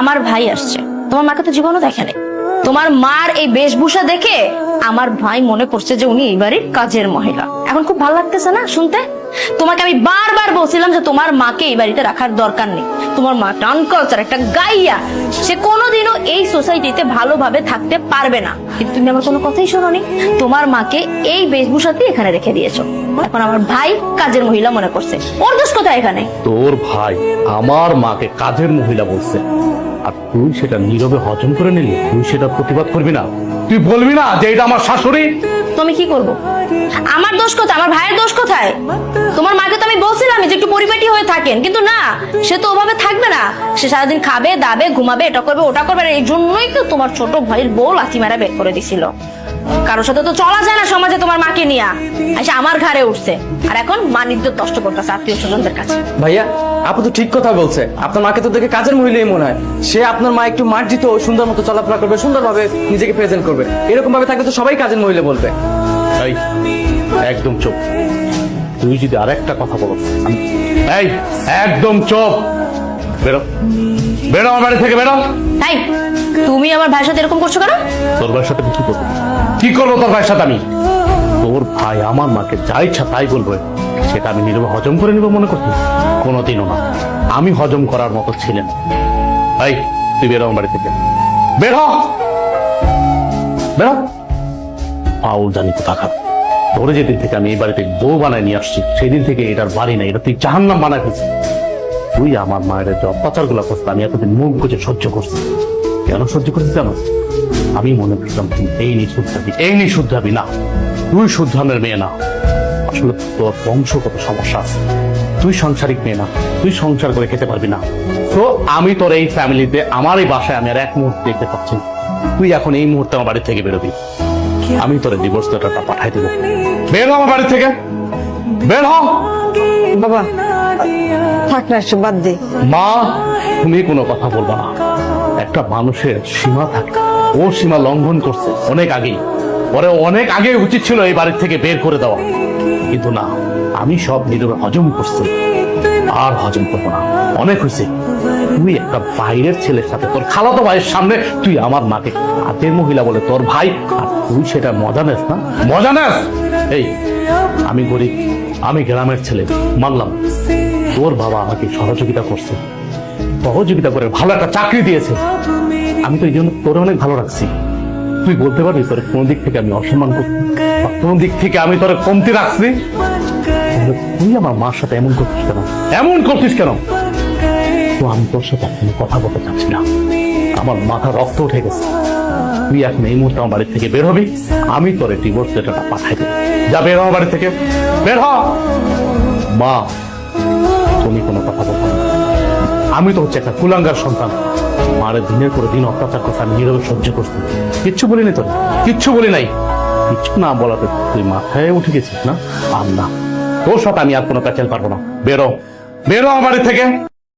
আমার ভাই আসছে, তোমার মাকে তো জীবনও দেখে নাই। তোমার মার এই বেশভূষা দেখে আমার ভাই মনে করছে যে উনি এই বাড়ির কাজের মহিলা। এখন খুব ভালো লাগতেছে না শুনতে? তোমাকে আমি বারবার বলছিলাম যে তোমার মাকে এই বাড়িতে রাখার দরকার নেই। তোমার মা আনকালচার একটা গাইয়া, সে কোনোদিনও এই সোসাইটিতে ভালোভাবে থাকতে পারবে না। কিন্তু তুমি আমার কোনো কথাই শোনোনি, তোমার মাকে এই বেশভূষাতে এখানে রেখে দিয়েছো। এখন আমার ভাই কাজের মহিলা মনে করছে, ওর দোষ কোথায় এখানে? তোর ভাই আমার মাকে কাজের মহিলা বলছে, আর তুই সেটা নীরবে হজম করে নিলি। তুই সেটা প্রতিবাদ করবি না? তুই বলবি না যে এটা আমার শাশুড়ি? তো আমি কি করবো? আমার দোষ কোথায়? আমার ভাইয়ের দোষ কোথায়? তোমার মাকে তো আমি বলছিলাম যে একটু পরিপাটি হয়ে থাকেন, কিন্তু না, সে তো ওভাবে থাকবে না। সে সারাদিন খাবে দাবে ঘুমাবে, এটা করবে ওটা করবে। এই জন্যই তো তোমার ছোট ভাইয়ের বউ লাথি মারা বের করে দিছিল। কারোর সাথে তো চলা যায় না সমাজে, তোমার মাকে নিয়ে এসে আমার ঘাড়ে উঠছে, আর এখন মানিজ্য নষ্ট করতেছে আত্মীয় স্বজনদের কাছে। ভাইয়া, আপু তো ঠিক কথা বলছে। আপনার মাকে তো দেখে কাজের মহিলাই মনে হয়। সে আপনার মা একটু মার্জিত, সুন্দর মতো চলাফেরা করবে, সুন্দরভাবে নিজেকে প্রেজেন্ট করবে। এরকম ভাবে থাকলে তো সবাই কাজের মহিলা বলবে। এই, একদম চুপ। তুই যদি আরেকটা কথা বলো, এই একদম চুপ। বেরো, বেরো আমার বাড়ি থেকে, বেরো। তাই তুমি আমার ভাইয়ের সাথে এরকম করছো কেন? তোর ভাইয়ের সাথে কি করবো? কি করবো তোর ভাইয়ের সাথে আমি? তোর ভাই আমার মাকে যা ইচ্ছা তাই বলবে, সেটা আমি নীরবে হজম করে নিব মনে করছি? কোনোদিনও না। আমি হজম করার মতো ছিলেন। এই, তুই বেরো আমার বাড়ি থেকে, বেরো, বেরো। পাউল জানি তো টাকা। তোরে যেদিন থেকে আমি এই বাড়িতে বউ বানায় নিয়ে আসছি, সেদিন থেকে এটার বাড়ি না, এটা তুই জাহান্নাম বানায় ফেলছিস। তুই আমার মায়ের যে অত্যাচার গুলা করছিস, আমি এতদিন মুখ বুঝে সহ্য করছি। কেন সহ্য করছিস জানো? আমি মনে করতাম তুই এই নিয়ে শুদ্ধাবি, এই নিয়ে শুদ্ধাবি না। তুই শুদ্ধানের মেয়ে না। আসলে তোর বংশগত সমস্যা আছে। তুই সাংসারিক মেয়ে না, তুই সংসার করে খেতে পারবি না। তো আমি তোর এই ফ্যামিলিতে, আমার এই বাসায় আমি আর এক মুহূর্তে দেখতে পাচ্ছি না। তুই এখন এই মুহূর্তে আমার বাড়ি থেকে বেরোবি। আমি তোর ডিভোর্স লেটারটা পাঠাই দেবো। বের হ আমার বাড়ি থেকে, বের হ। বাবা থাক না, এসব বাদ দে। মা, তুমি কোনো কথা বলবা না। একটা মানুষের সীমা থাকে, ও সীমা লঙ্ঘন করছে অনেক আগেই। পরে অনেক আগে উচিত ছিল এই বাড়ির থেকে বের করে দেওয়া, কিন্তু না, আমি সব নীরবে হজম করছি। আর হজম করবো না, অনেক হয়েছে। তুই একটা বাইরের ছেলের সাথে, তোর খালাতো ভাইয়ের সামনে তুই আমার মাকে কাজের মহিলা বলে তোর ভাই, আর তুই সেটা মজা নেস না? মজা নেস? এই, আমি গরিব, আমি গ্রামের ছেলে, মানলাম। তোর বাবা আমাকে সহযোগিতা করছে, সহযোগিতা করে ভালো একটা চাকরি দিয়েছে। আমি তো এই জন্য তোরে অনেক ভালো রাখছি। তুই বলতে পারবি তোর কোন দিক থেকে আমি অসম্মান করছি, কোন দিক থেকে আমি তোরে কমতি রাখছি? তুই আমার মার সাথে এমন করছিস কেন? এমন করছিস কেন? তো আমি তোর সাথে এখন কথা বলতে চাচ্ছি না। আমার মাথা রক্ত উঠে গেছে। তুই এখন এই মুহূর্তে আমার বাড়ি থেকে বের হবি। আমি তোরে ডিভোর্স লেটারটা পাঠাই দেবো। যা, বের হ আমার বাড়ি থেকে, বের হ। মা, তুমি কোনো কথা বলবো না। আমি তো হচ্ছে একটা কুলাঙ্গার সন্তান। মারে দিনের পরে দিন অত্যাচার করছে, আমি নীরবে সহ্য করছি। কিচ্ছু বলিনি তোর, কিচ্ছু বলি নাই। কিচ্ছু না বলাতে তুই মাথায় উঠে গেছিস না? আর না, তোর সাথে আমি আর কোনো প্যাচাল পারবো না। বেরো, বেরো আমার বাড়ি থেকে।